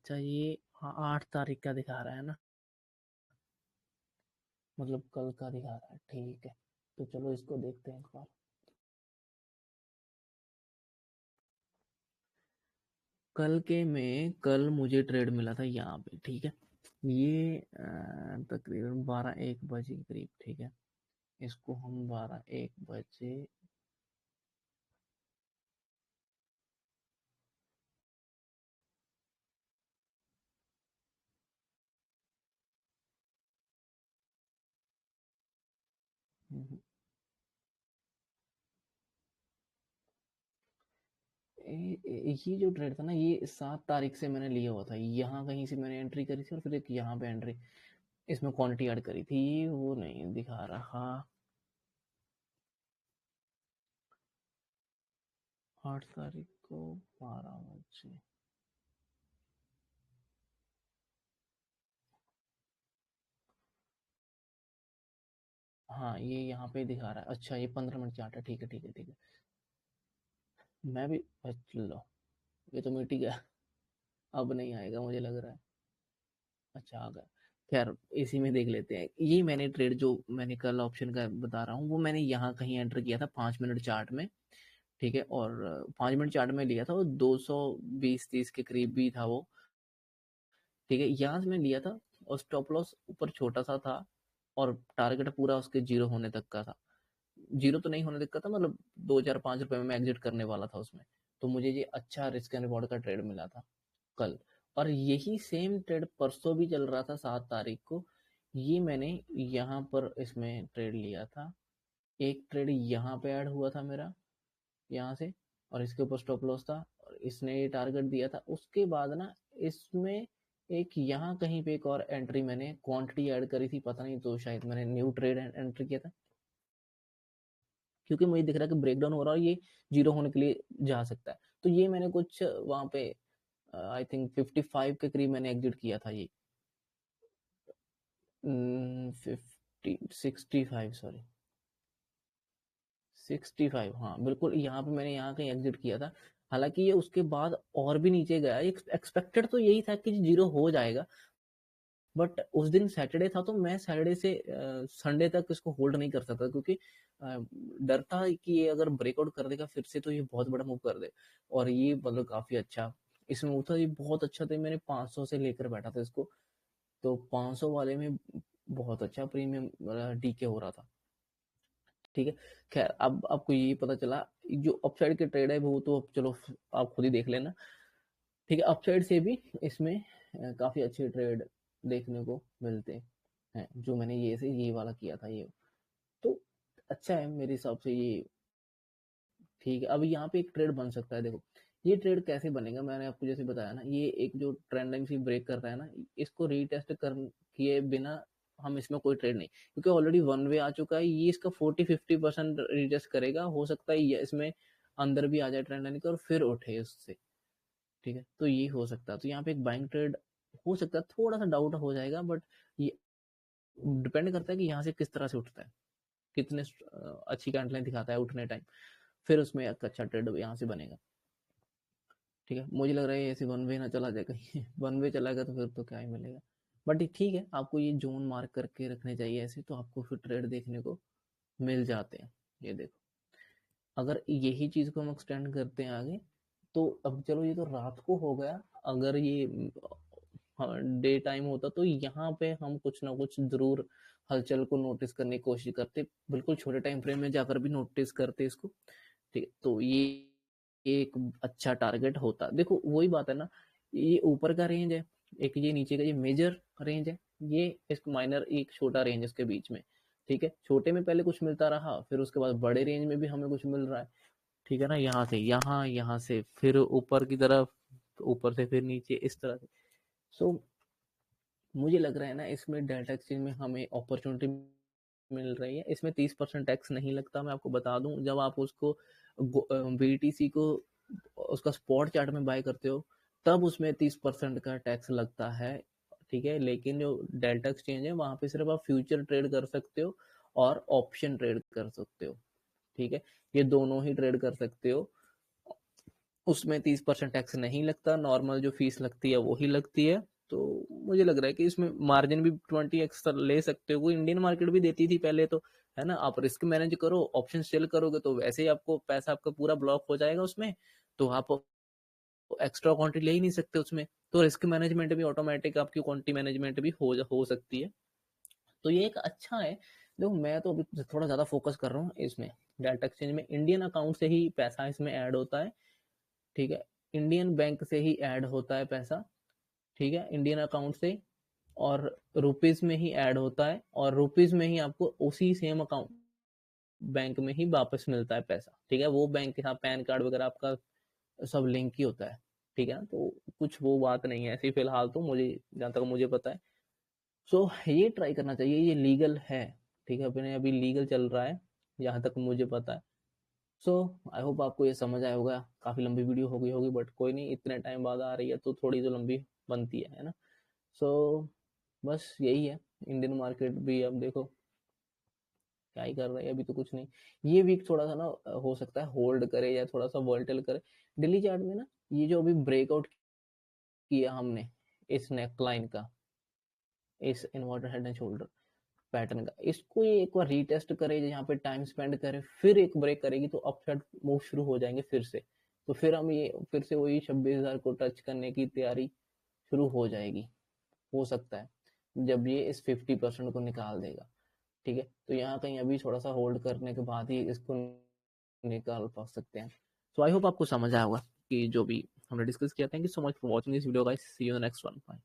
अच्छा ये हाँ 8 तारीख का दिखा रहा है ना, मतलब कल का दिखा रहा है, ठीक है। तो चलो इसको देखते हैं एक बार। कल मुझे ट्रेड मिला था यहाँ पे, ठीक है। ये तकरीबन 12-1 बजे के करीब, ठीक है। इसको हम 12-1 बजे, ये जो ट्रेड था ना, ये 7 तारीख से मैंने लिया हुआ था, यहाँ कहीं से मैंने एंट्री करी थी और फिर एक यहाँ पे एंट्री, इसमें क्वांटिटी ऐड करी थी, ये वो नहीं दिखा रहा। 8 तारीख को 12 बजे, हाँ ये यहाँ पे दिखा रहा है। अच्छा ये 15 मिनट चार्ट है, ठीक है ठीक है ठीक है। मैं भी लो, ये तो मिट ही गया, अब नहीं आएगा मुझे लग रहा है। अच्छा आ गया। खैर इसी में देख लेते हैं। ये मैंने ट्रेड जो मैंने कल ऑप्शन का बता रहा हूँ, वो मैंने यहाँ कहीं एंटर किया था 5 मिनट चार्ट में, ठीक है। और 5 मिनट चार्ट में लिया था, वो 220-30 के करीब भी था वो, ठीक है। यहाँ से मैं लिया था और स्टॉप लॉस ऊपर छोटा सा था और टारगेट पूरा उसके जीरो होने तक का था। जीरो तो नहीं होने तक का था, मतलब 2-4-5 रुपए में मैं एग्जिट करने वाला था उसमें। तो मुझे ये अच्छा रिस्क एंड रिवॉर्ड का ट्रेड मिला था कल। और यही सेम ट्रेड परसों भी चल रहा था 7 तारीख को। ये मैंने यहाँ पर इसमें ट्रेड लिया था। एक ट्रेड यहाँ पे ऐड हुआ था मेरा, यहाँ से, और इसके ऊपर स्टॉप लॉस था और इसने ये टारगेट दिया था। उसके बाद ना इसमें एक यहाँ कहीं पे एक और एंट्री मैंने क्वांटिटी ऐड करी थी, पता नहीं, तो शायद मैंने न्यू ट्रेड एंट्री किया था, क्योंकि मुझे दिख रहा है कि ब्रेकडाउन हो रहा है और ये जीरो होने के लिए जा सकता है। तो ये मैंने कुछ वहां पे आई थिंक 55 के करीब मैंने एग्जिट किया था ये। 65, सॉरी 65, हाँ बिल्कुल, यहाँ पे मैंने यहाँ कहीं एग्जिट किया था। हालांकि ये उसके बाद और भी नीचे गया, एक्सपेक्टेड तो यही था कि जीरो हो जाएगा, बट उस दिन सैटरडे था, तो मैं सैटरडे से संडे तक इसको होल्ड नहीं कर सकता, क्योंकि डर था कि ये अगर ब्रेकआउट कर देगा फिर से तो ये बहुत बड़ा मूव कर दे। और ये मतलब काफी अच्छा इसमें मूव था, ये बहुत अच्छा था। मैंने 500 से लेकर बैठा था इसको, तो 500 वाले में बहुत अच्छा प्रीमियम डीके हो रहा था, ठीक है। खैर अब आपको ये पता चला, जो अपसाइड के ट्रेड है वो तो अब चलो आप खुद ही देख लेना, ठीक है। अपसाइड से भी इसमें काफी अच्छे ट्रेड देखने को मिलते हैं, जो मैंने ये से ये वाला किया था ये, तो अच्छा है मेरे हिसाब से ये, ठीक है। अब यहाँ पे एक ट्रेड बन सकता है, देखो ये ट्रेड कैसे बनेगा, मैंने आपको जैसे बताया ना, ये एक जो ट्रेंड लाइन से ब्रेक करता है ना, इसको रीटेस्ट कर किए बिना हम इसमें कोई ट्रेड नहीं, क्योंकि ऑलरेडी वन वे आ चुका है। ये इसका 40-50% रीटेस्ट करेगा, हो सकता है ये इसमें अंदर भी आ जाए ट्रेंड लाइन के और फिर उठे उससे, ठीक है। तो ये हो सकता है, तो यहाँ पे एक बाइंग ट्रेड हो सकता है, थोड़ा सा डाउट हो जाएगा, बट ये डिपेंड करता है कि यहाँ से किस तरह से उठता है, कितने अच्छी कैंडलाइन दिखाता है उठने टाइम, फिर उसमें एक अच्छा ट्रेड यहाँ से बनेगा, ठीक है। मुझे लग रहा है ऐसे वन वे ना चला जाए कहीं वन वे चला गया तो फिर तो क्या ही मिलेगा, बट ठीक है, आपको ये जोन मार्क करके रखने चाहिए ऐसे, तो आपको फिर ट्रेड देखने को मिल जाते हैं। ये देखो, अगर यही चीज को हम एक्सटेंड करते हैं आगे, तो अब चलो ये तो रात को हो गया, अगर ये डे टाइम होता तो यहाँ पे हम कुछ ना कुछ जरूर हलचल को नोटिस करने की कोशिश करते, बिल्कुल छोटे टाइम फ्रेम में जाकर भी नोटिस करते इसको, ठीक है। तो ये एक अच्छा टारगेट होता, देखो वही बात है ना, ये ऊपर का रेंज है, एक ये नीचे का ये मेजर रेंज है, ये एक माइनर एक छोटा रेंज है इसके बीच में, ठीक है। छोटे में पहले कुछ मिलता रहा, फिर उसके बाद बड़े रेंज में भी हमें कुछ मिल रहा है, ठीक है ना, यहाँ से यहाँ, यहाँ से फिर ऊपर की तरफ, ऊपर से फिर नीचे, इस तरह से। सो मुझे लग रहा है ना, इसमें डेल्टा एक्सचेंज में हमें अपॉर्चुनिटी मिल रही है। इसमें 30% टैक्स नहीं लगता, मैं आपको बता दूं, जब आप उसको बीटीसी को उसका स्पॉट चार्ट में बाय करते हो तब उसमें 30% का टैक्स लगता है, ठीक है। लेकिन जो डेल्टा एक्सचेंज है वहां पे सिर्फ आप फ्यूचर ट्रेड कर सकते हो और ऑप्शन ट्रेड कर सकते हो, ठीक है। ये दोनों ही ट्रेड कर सकते हो, उसमें 30% टैक्स नहीं लगता, नॉर्मल जो फीस लगती है वो ही लगती है। तो मुझे लग रहा है कि इसमें मार्जिन भी 20x ले सकते हो, इंडियन मार्केट भी देती थी पहले तो, है ना। आप रिस्क मैनेज करो, ऑप्शन सेल करोगे तो वैसे ही आपको पैसा आपका पूरा ब्लॉक हो जाएगा उसमें, तो आप एक्स्ट्रा क्वांटिटी ले ही नहीं सकते उसमें। तो रिस्क मैनेजमेंट भी ऑटोमेटिक, आपकी क्वांटिटी मैनेजमेंट भी हो सकती है। तो ये एक अच्छा है। देखो मैं तो अभी थोड़ा ज्यादा फोकस कर रहा हूँ इसमें, डाटा एक्सचेंज में इंडियन अकाउंट से ही पैसा इसमें ऐड होता है, ठीक है। इंडियन बैंक से ही ऐड होता है पैसा, ठीक है, इंडियन अकाउंट से, और रुपीज में ही ऐड होता है, और रुपीज में ही आपको उसी सेम अकाउंट बैंक में ही वापस मिलता है पैसा, ठीक है। वो बैंक के साथ पैन कार्ड वगैरह आपका सब लिंक ही होता है, ठीक है। तो कुछ वो बात नहीं है ऐसी फिलहाल, तो मुझे जहां तक मुझे पता है। सो ये ट्राई करना चाहिए, ये लीगल है, ठीक है, अपने अभी लीगल चल रहा है जहां तक मुझे पता है। सो आई होप आपको ये समझ आया होगा। काफी लंबी वीडियो हो गई होगी, बट कोई नहीं, इतने टाइम बाद आ रही है तो थोड़ी तो लंबी बनती है ना। सो बस यही है। इंडियन मार्केट भी अब देखो क्या ही कर रहा है, अभी तो कुछ नहीं। ये वीक थोड़ा सा ना हो सकता है होल्ड करे या थोड़ा सा वॉल्टेल करे। डेली चार्ट में ना ये जो अभी ब्रेकआउट किया हमने इस नेकलाइन का, इस inverted head and shoulder pattern का, इसको ये एक बार रीटेस्ट करे, यहाँ पे टाइम स्पेंड करे, फिर एक ब्रेक करेगी तो अपसाइड मूव शुरू हो जाएंगे फिर से। तो फिर हम ये फिर से वही 26,000 को टच करने की तैयारी शुरू हो जाएगी, हो सकता है, जब ये इस 50% को निकाल देगा, ठीक है। तो यहाँ कहीं अभी थोड़ा सा होल्ड करने के बाद ही इसको निकाल पा सकते हैं। तो आई होप आपको समझ आया होगा कि जो भी हमने डिस्कस किया। Thank you so much for watching this video guys, see you in the next one, bye.